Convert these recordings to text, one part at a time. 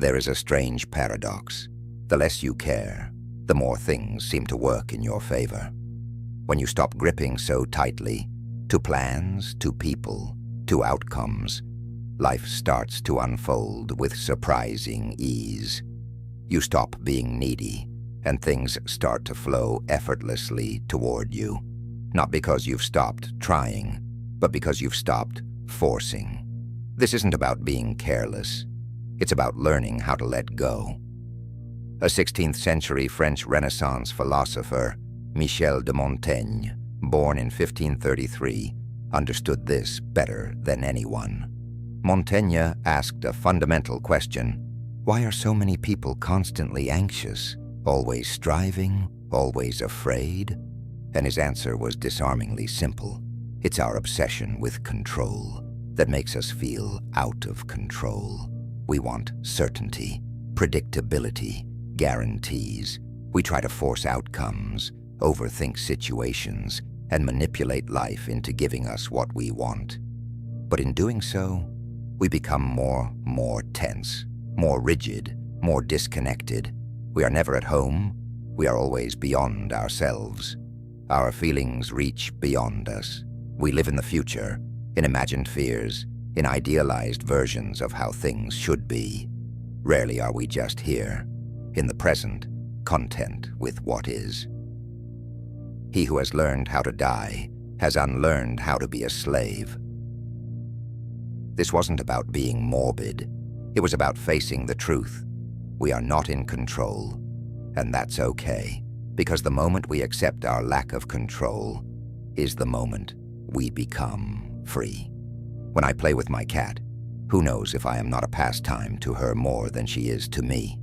There is a strange paradox. The less you care, the more things seem to work in your favor. When you stop gripping so tightly to plans, to people, to outcomes, life starts to unfold with surprising ease. You stop being needy, and things start to flow effortlessly toward you. Not because you've stopped trying, but because you've stopped forcing. This isn't about being careless. It's about learning how to let go. A 16th century French Renaissance philosopher, Michel de Montaigne, born in 1533, understood this better than anyone. Montaigne asked a fundamental question: why are so many people constantly anxious, always striving, always afraid? And his answer was disarmingly simple. It's our obsession with control that makes us feel out of control. We want certainty, predictability, guarantees. We try to force outcomes, overthink situations, and manipulate life into giving us what we want. But in doing so, we become more tense, more rigid, more disconnected. We are never at home. We are always beyond ourselves. Our feelings reach beyond us. We live in the future, in imagined fears, in idealized versions of how things should be. Rarely are we just here, in the present, content with what is. He who has learned how to die has unlearned how to be a slave. This wasn't about being morbid. It was about facing the truth. We are not in control, and that's okay, because the moment we accept our lack of control is the moment we become free. When I play with my cat, who knows if I am not a pastime to her more than she is to me?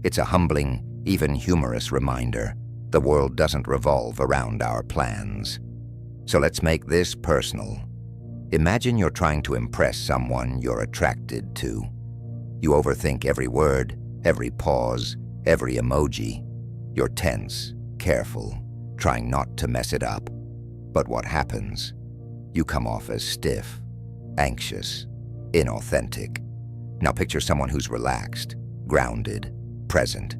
It's a humbling, even humorous reminder. The world doesn't revolve around our plans. So let's make this personal. Imagine you're trying to impress someone you're attracted to. You overthink every word, every pause, every emoji. You're tense, careful, trying not to mess it up. But what happens? You come off as stiff, anxious, inauthentic. Now picture someone who's relaxed, grounded, present.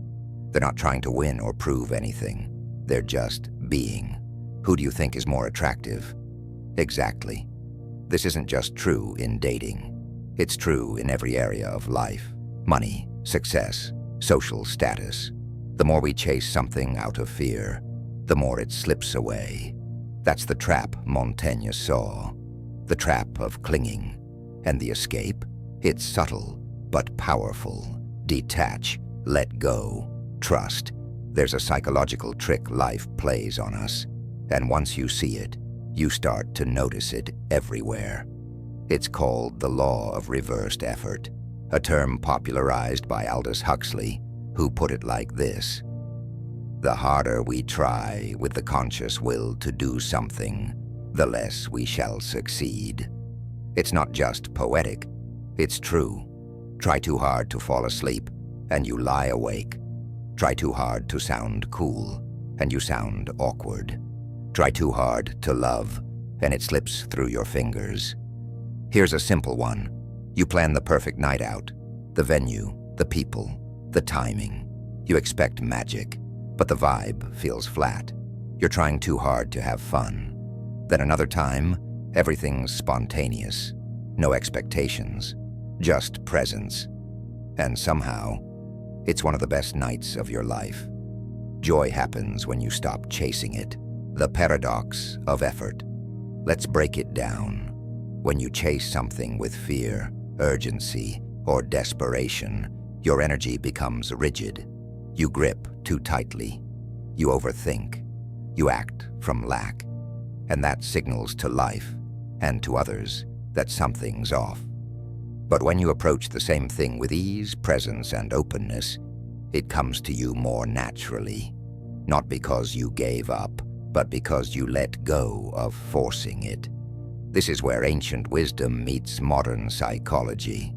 They're not trying to win or prove anything. They're just being. Who do you think is more attractive? Exactly. This isn't just true in dating. It's true in every area of life. Money, success, social status. The more we chase something out of fear, the more it slips away. That's the trap Montaigne saw. The trap of clinging. And the escape? It's subtle, but powerful. Detach, let go, trust. There's a psychological trick life plays on us. And once you see it, you start to notice it everywhere. It's called the law of reversed effort, a term popularized by Aldous Huxley, who put it like this: the harder we try with the conscious will to do something, the less we shall succeed. It's not just poetic, it's true. Try too hard to fall asleep, and you lie awake. Try too hard to sound cool, and you sound awkward. Try too hard to love, and it slips through your fingers. Here's a simple one. You plan the perfect night out, the venue, the people, the timing. You expect magic, but the vibe feels flat. You're trying too hard to have fun. Then another time, everything's spontaneous. No expectations, just presence. And somehow, it's one of the best nights of your life. Joy happens when you stop chasing it. The paradox of effort. Let's break it down. When you chase something with fear, urgency, or desperation, your energy becomes rigid. You grip too tightly. You overthink. You act from lack. And that signals to life and to others that something's off. But when you approach the same thing with ease, presence, and openness, it comes to you more naturally. Not because you gave up, but because you let go of forcing it. This is where ancient wisdom meets modern psychology.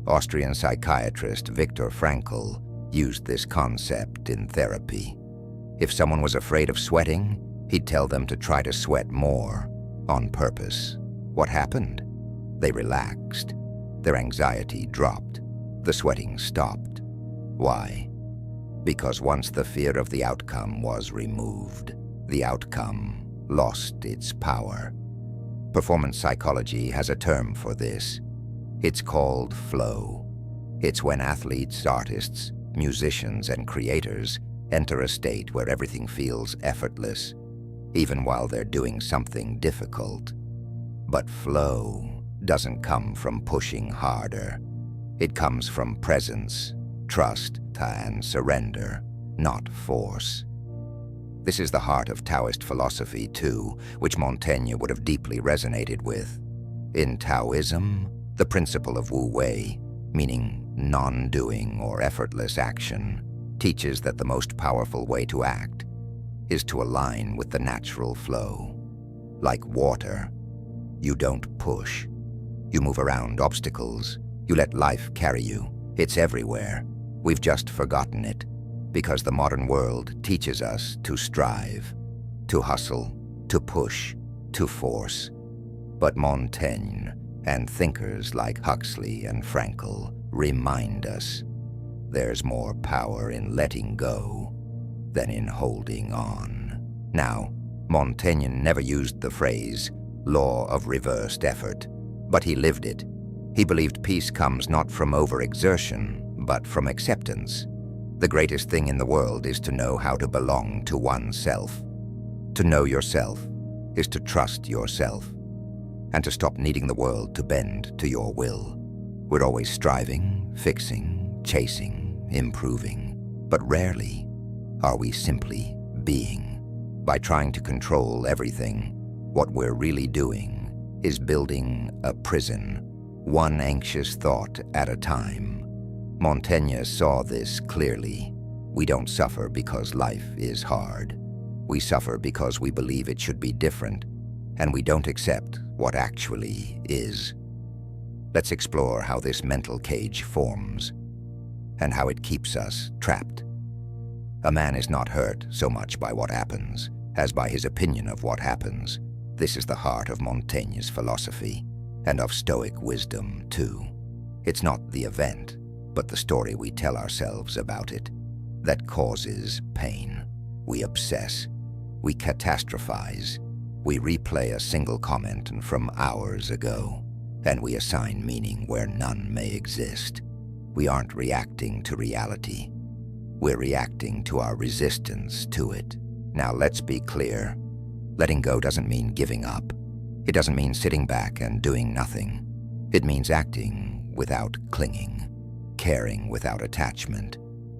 Austrian psychiatrist Viktor Frankl used this concept in therapy. If someone was afraid of sweating, he'd tell them to try to sweat more, on purpose. What happened? They relaxed. Their anxiety dropped. the sweating stopped. Why? Because once the fear of the outcome was removed, the outcome lost its power. Performance psychology has a term for this. It's called flow. It's when athletes, artists, musicians, and creators enter a state where everything feels effortless, even while they're doing something difficult. But flow doesn't come from pushing harder. It comes from presence, trust, and surrender, not force. This is the heart of Taoist philosophy, too, which Montaigne would have deeply resonated with. In Taoism, the principle of Wu Wei, meaning non-doing or effortless action, teaches that the most powerful way to act is to align with the natural flow. Like water, you don't push. You move around obstacles. You let life carry you. It's everywhere. We've just forgotten it, because the modern world teaches us to strive, to hustle, to push, to force. But Montaigne and thinkers like Huxley and Frankl remind us there's more power in letting go than in holding on. Now, Montaigne never used the phrase law of reversed effort, but he lived it. He believed peace comes not from overexertion, but from acceptance. The greatest thing in the world is to know how to belong to oneself. To know yourself is to trust yourself, and to stop needing the world to bend to your will. We're always striving, fixing, chasing, improving, but rarely are we simply being. By trying to control everything, what we're really doing is building a prison, one anxious thought at a time. Montaigne saw this clearly. We don't suffer because life is hard. We suffer because we believe it should be different, and we don't accept what actually is. Let's explore how this mental cage forms, and how it keeps us trapped. A man is not hurt so much by what happens as by his opinion of what happens. This is the heart of Montaigne's philosophy, and of Stoic wisdom, too. It's not the event, but the story we tell ourselves about it, that causes pain. We obsess, we catastrophize, we replay a single comment from hours ago, and we assign meaning where none may exist. We aren't reacting to reality. We're reacting to our resistance to it. Now let's be clear. Letting go doesn't mean giving up. It doesn't mean sitting back and doing nothing. It means acting without clinging, caring without attachment,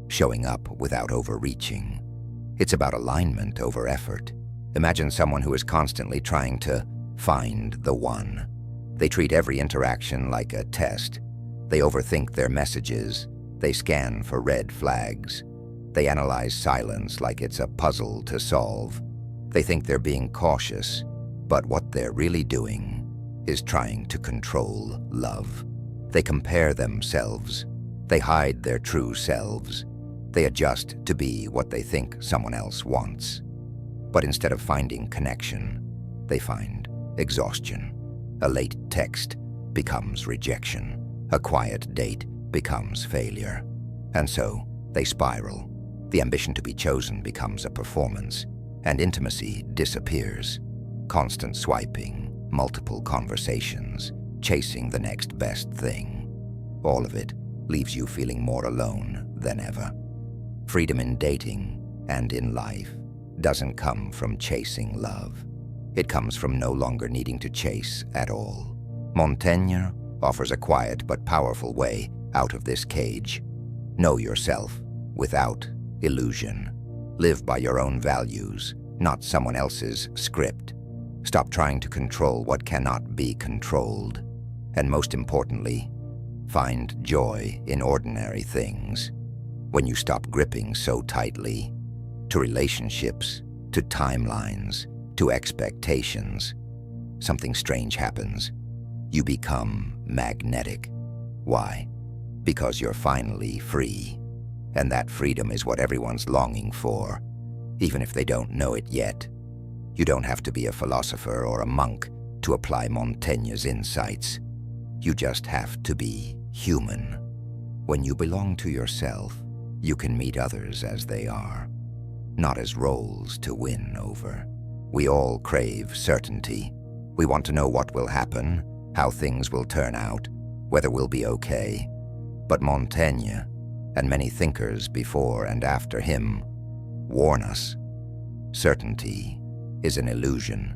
showing up without overreaching. It's about alignment over effort. Imagine someone who is constantly trying to find the one. They treat every interaction like a test. They overthink their messages. They scan for red flags. They analyze silence like it's a puzzle to solve. They think they're being cautious, but what they're really doing is trying to control love. They compare themselves. They hide their true selves. They adjust to be what they think someone else wants. But instead of finding connection, they find exhaustion. A late text becomes rejection. A quiet date becomes failure. And so they spiral. The ambition to be chosen becomes a performance, and intimacy disappears. Constant swiping, multiple conversations, chasing the next best thing. All of it leaves you feeling more alone than ever. Freedom in dating and in life doesn't come from chasing love. It comes from no longer needing to chase at all. Montaigne offers a quiet but powerful way out of this cage. Know yourself without illusion. Live by your own values, not someone else's script. Stop trying to control what cannot be controlled. And most importantly, find joy in ordinary things. When you stop gripping so tightly to relationships, to timelines, to expectations, something strange happens. You become magnetic. Why? Because you're finally free. And that freedom is what everyone's longing for, even if they don't know it yet. You don't have to be a philosopher or a monk to apply Montaigne's insights. You just have to be human. When you belong to yourself, you can meet others as they are, not as roles to win over. We all crave certainty. We want to know what will happen, how things will turn out, whether we'll be okay. But Montaigne, and many thinkers before and after him, warn us. Certainty is an illusion.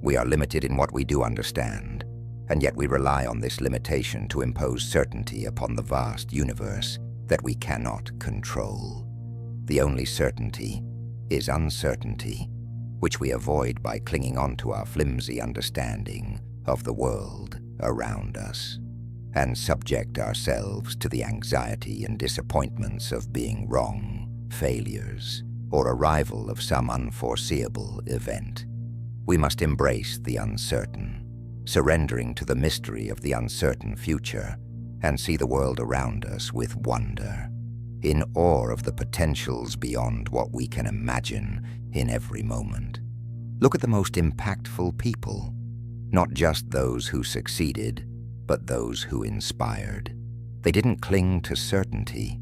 We are limited in what we do understand, and yet we rely on this limitation to impose certainty upon the vast universe that we cannot control. The only certainty is uncertainty, which we avoid by clinging on to our flimsy understanding of the world around us, and subject ourselves to the anxiety and disappointments of being wrong, failures, or arrival of some unforeseeable event. We must embrace the uncertain, surrendering to the mystery of the uncertain future, and see the world around us with wonder, in awe of the potentials beyond what we can imagine in every moment. Look at the most impactful people, not just those who succeeded, but those who inspired. They didn't cling to certainty.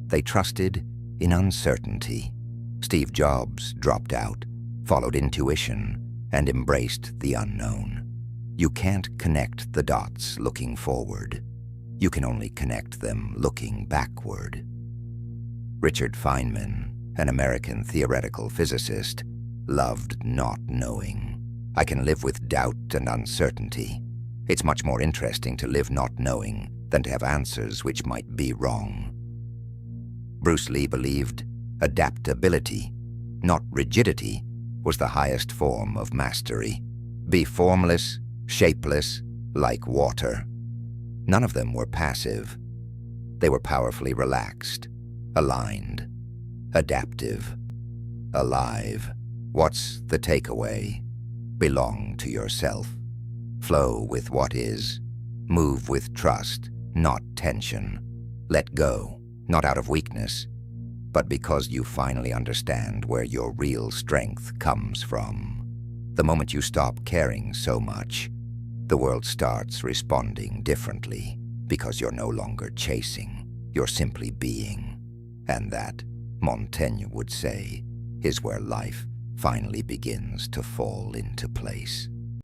They trusted in uncertainty. Steve Jobs dropped out, followed intuition, and embraced the unknown. You can't connect the dots looking forward. You can only connect them looking backward. Richard Feynman, an American theoretical physicist, loved not knowing. I can live with doubt and uncertainty. It's much more interesting to live not knowing than to have answers which might be wrong. Bruce Lee believed adaptability, not rigidity, was the highest form of mastery. Be formless, shapeless, like water. None of them were passive. They were powerfully relaxed, aligned, adaptive, alive. What's the takeaway? Belong to yourself. Flow with what is. Move with trust, not tension. Let go, not out of weakness, but because you finally understand where your real strength comes from. The moment you stop caring so much, the world starts responding differently, because you're no longer chasing, you're simply being. And that, Montaigne would say, is where life finally begins to fall into place.